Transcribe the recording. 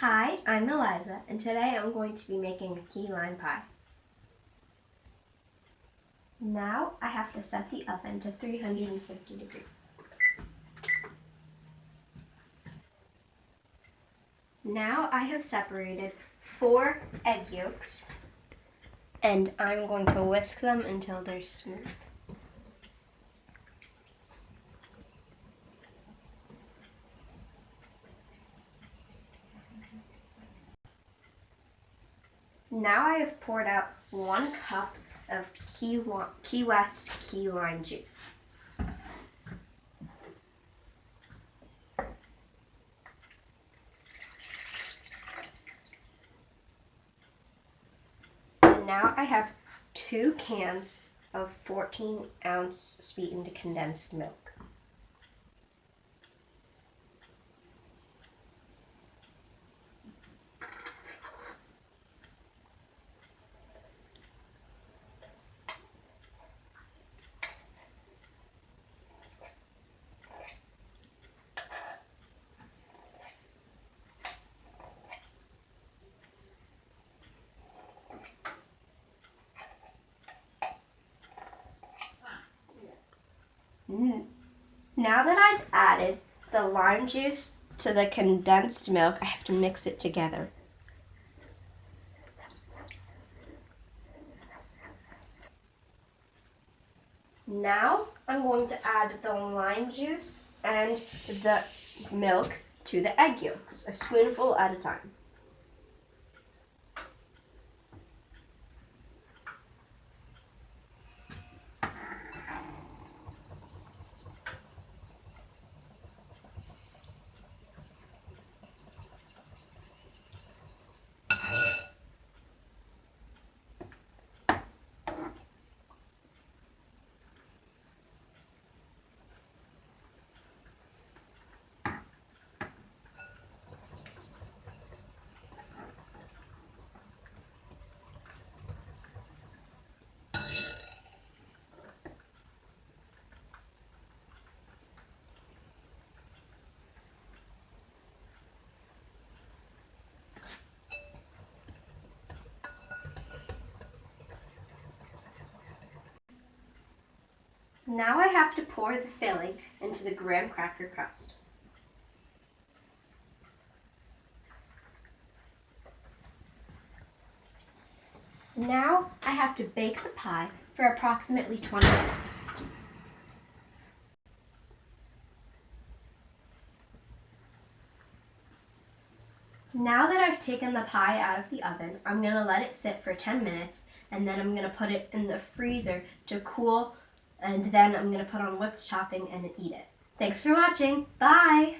Hi, I'm Aliza, and today I'm going to be making a key lime pie. Now I have to set the oven to 350 degrees. Now I have separated 4 egg yolks, and I'm going to whisk them until they're smooth. Now I have poured out 1 cup of Key West key lime juice. And now I have 2 cans of 14-ounce sweetened condensed milk. Now that I've added the lime juice to the condensed milk, I have to mix it together. Now I'm going to add the lime juice and the milk to the egg yolks, a spoonful at a time. Now I have to pour the filling into the graham cracker crust. Now I have to bake the pie for approximately 20 minutes. Now that I've taken the pie out of the oven, I'm going to let it sit for 10 minutes, and then I'm going to put it in the freezer to cool, and then I'm going to put on whipped topping and eat it. Thanks for watching. Bye!